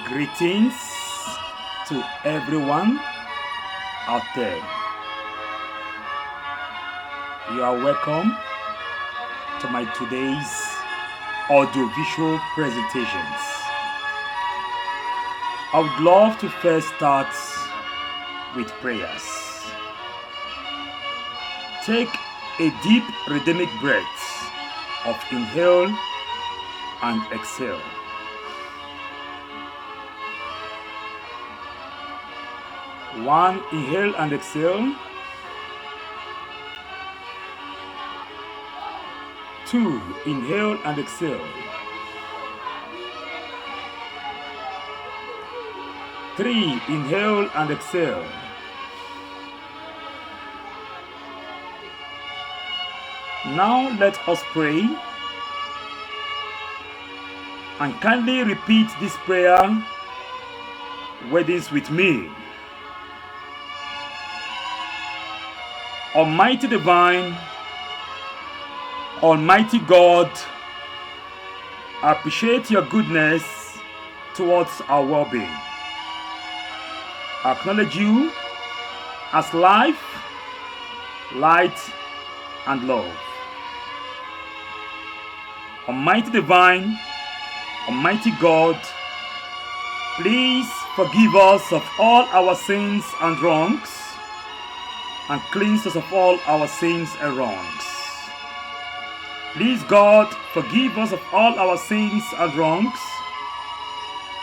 Greetings to everyone out there. You are welcome to my today's audiovisual presentations. I would love to first start with prayers. Take a deep rhythmic breath of inhale and exhale. One, inhale and exhale. Two, inhale and exhale. Three, inhale and exhale. Now let us pray and kindly repeat this prayer with me. Almighty Divine, Almighty God, I appreciate your goodness towards our well-being. I acknowledge you as life, light, and love. Almighty Divine, Almighty God, please forgive us of all our sins and wrongs, and cleanse us of all our sins and wrongs. Please, God, forgive us of all our sins and wrongs,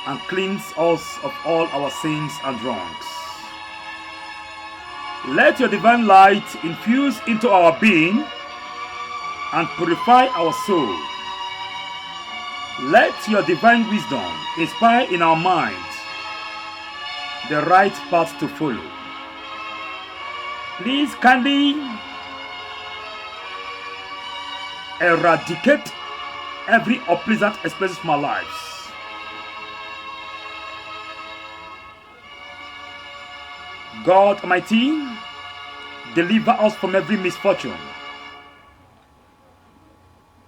and cleanse us of all our sins and wrongs. Let your divine light infuse into our being and purify our soul. Let your divine wisdom inspire in our minds the right path to follow. Please kindly eradicate every unpleasant experience from our lives. God Almighty, deliver us from every misfortune.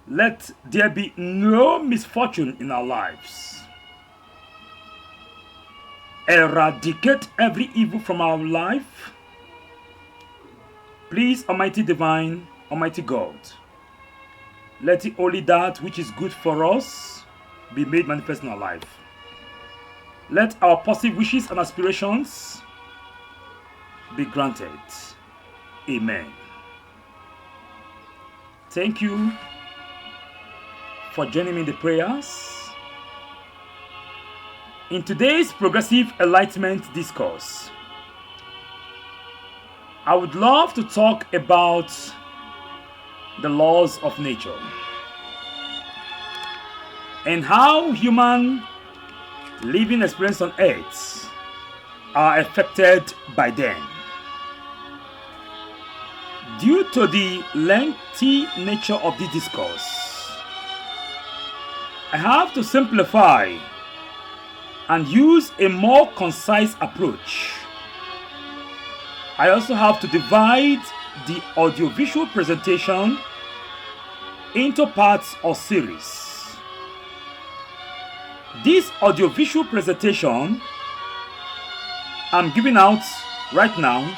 Let there be no misfortune in our lives. Eradicate every evil from our life. Please, Almighty Divine, Almighty God, let it only that which is good for us be made manifest in our life. Let our positive wishes and aspirations be granted. Amen. Thank you for joining me in the prayers. In today's Progressive Enlightenment Discourse, I would love to talk about the laws of nature and how human living experience on earth are affected by them. Due to the lengthy nature of this discourse, I have to simplify and use a more concise approach. I also have to divide the audiovisual presentation into parts or series. This audiovisual presentation I'm giving out right now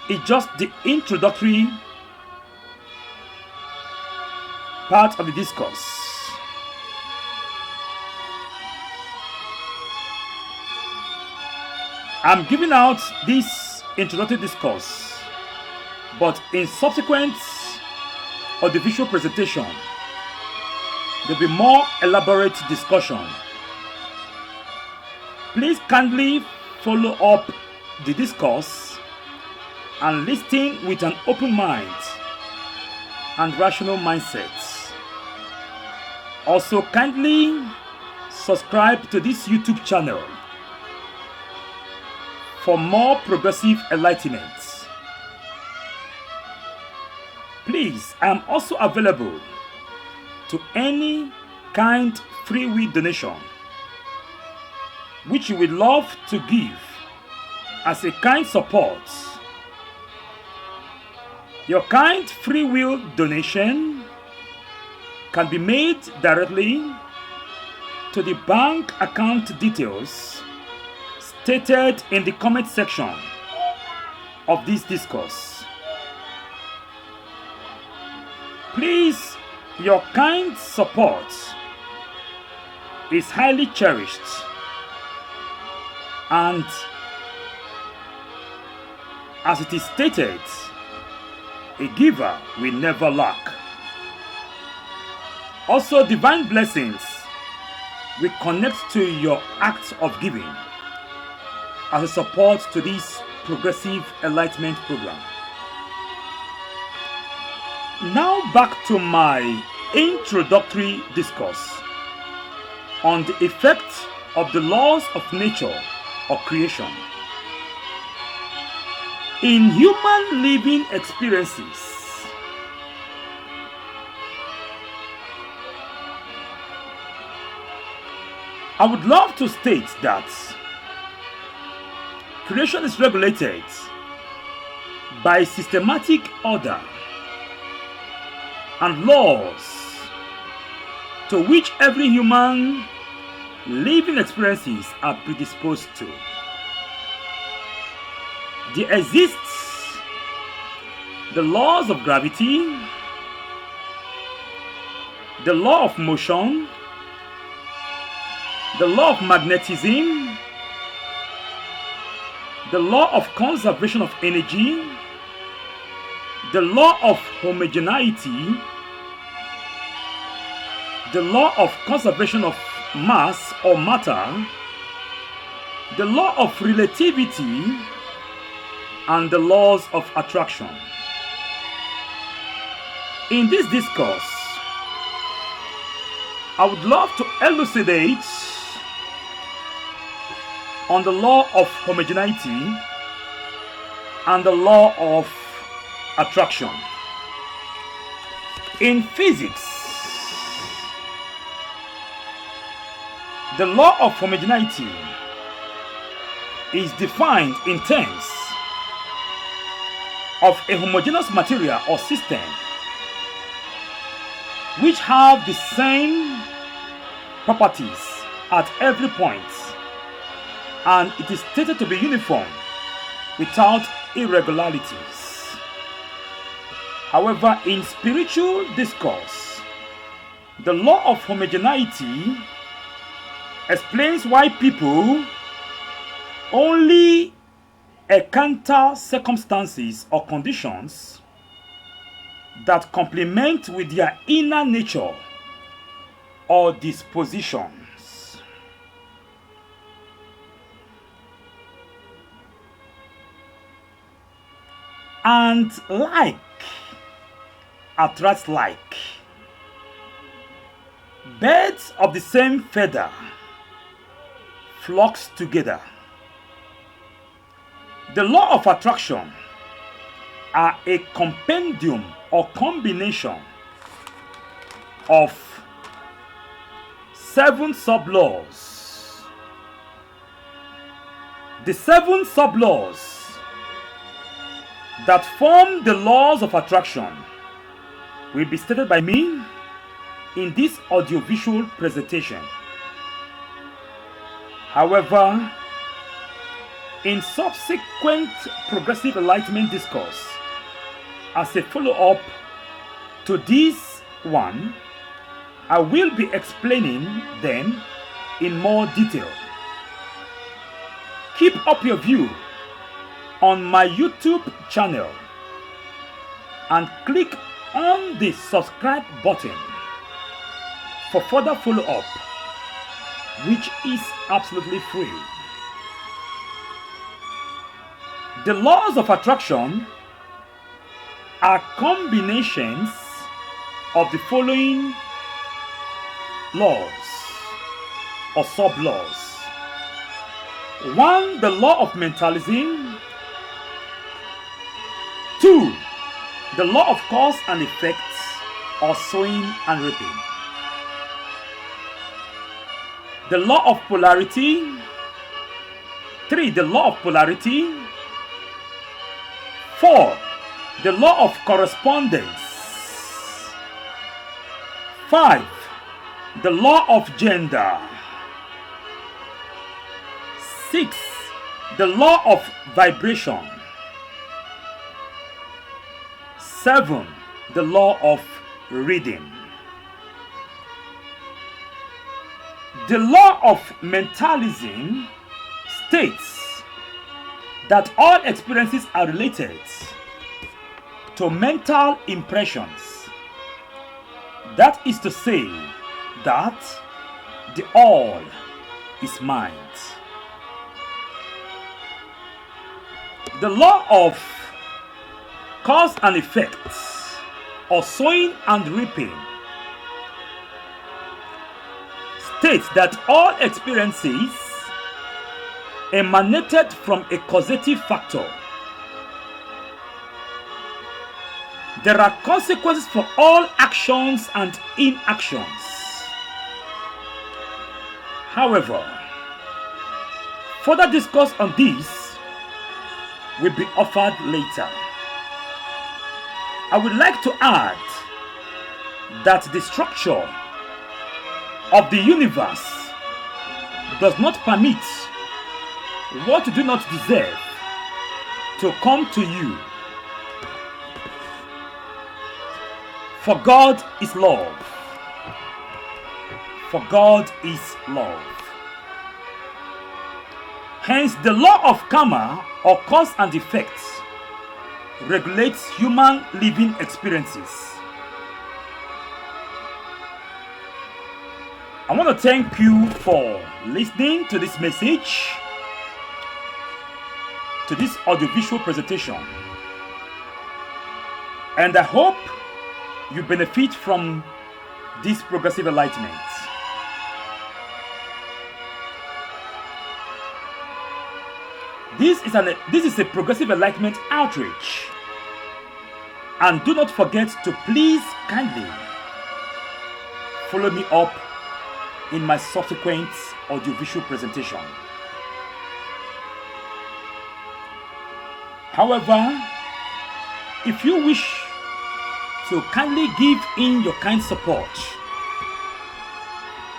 is just the introductory part of the discourse. I'm giving out this introductory discourse, but in subsequent audiovisual presentation, there'll be more elaborate discussion. Please kindly follow up the discourse and listen with an open mind and rational mindset. Also, kindly subscribe to this YouTube channel for more progressive enlightenment. Please, I am also available to any kind free will donation which you would love to give as a kind support. Your kind free will donation can be made directly to the bank account details stated in the comment section of this discourse. Please, your kind support is highly cherished, and as it is stated, a giver will never lack. Also, divine blessings will connect to your act of giving as a support to this progressive enlightenment program. Now back to my introductory discourse on the effect of the laws of nature or creation in human living experiences. I would love to state that creation is regulated by systematic order and laws to which every human living experiences are predisposed to. There exists the laws of gravity, the law of motion, the law of magnetism, the law of conservation of energy, the law of homogeneity, the law of conservation of mass or matter, the law of relativity, and the laws of attraction. In this discourse, I would love to elucidate on the law of homogeneity and the law of attraction. In physics, the law of homogeneity is defined in terms of a homogeneous material or system which have the same properties at every point, and it is stated to be uniform without irregularities. However, in spiritual discourse, the law of homogeneity explains why people only encounter circumstances or conditions that complement with their inner nature or dispositions. And like attracts like. Birds of the same feather flocks together. The law of attraction are a compendium or combination of 7 sub-laws. The 7 sub-laws that form the laws of attraction will be stated by me in this audiovisual presentation. However, in subsequent progressive enlightenment discourse, as a follow-up to this one, I will be explaining them in more detail. Keep up your view on my YouTube channel and click on the subscribe button for further follow-up, which is absolutely free. The laws of attraction are combinations of the following laws or sub-laws. 1. The law of mentalism. 2. The law of cause and effect or sowing and reaping. The law of polarity. 3. The law of polarity. 4. The law of correspondence. 5. The law of gender. 6. The law of vibration. 7. The law of reading. The law of mentalism states that all experiences are related to mental impressions. That is to say that the all is mind. The law of cause and effect, or sowing and reaping, states that all experiences emanated from a causative factor. There are consequences for all actions and inactions. However, further discourse on this will be offered later. I would like to add that the structure of the universe does not permit what you do not deserve to come to you. For God is love. For God is love. Hence, the law of karma, or cause and effect, regulates human living experiences. I want to thank you for listening to this message, to this audiovisual presentation, and I hope you benefit from this progressive enlightenment. This is a progressive enlightenment outreach, and do not forget to please kindly follow me up in my subsequent audiovisual presentation. However, if you wish to kindly give in your kind support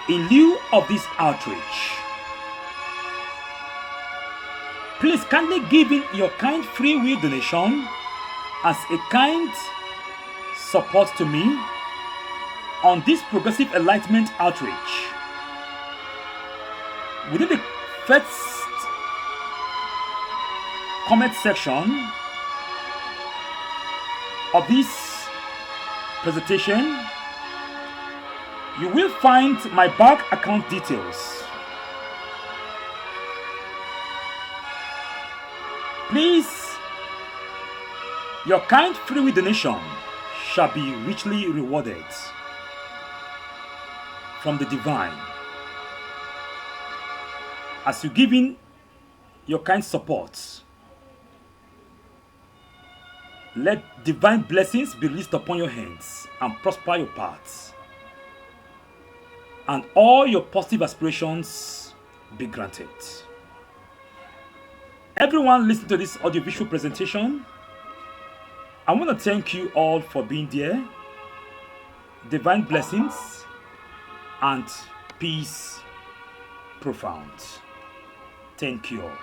in lieu of this outreach, please kindly give in your kind free will donation as a kind support to me on this progressive enlightenment outreach. Within the first comment section of this presentation, you will find my bank account details. Please, your kind free will donation shall be richly rewarded from the divine. As you give in your kind support, let divine blessings be released upon your hands and prosper your paths, and all your positive aspirations be granted. Everyone listening to this audiovisual presentation, I want to thank you all for being there. Divine blessings and peace profound. Thank you all.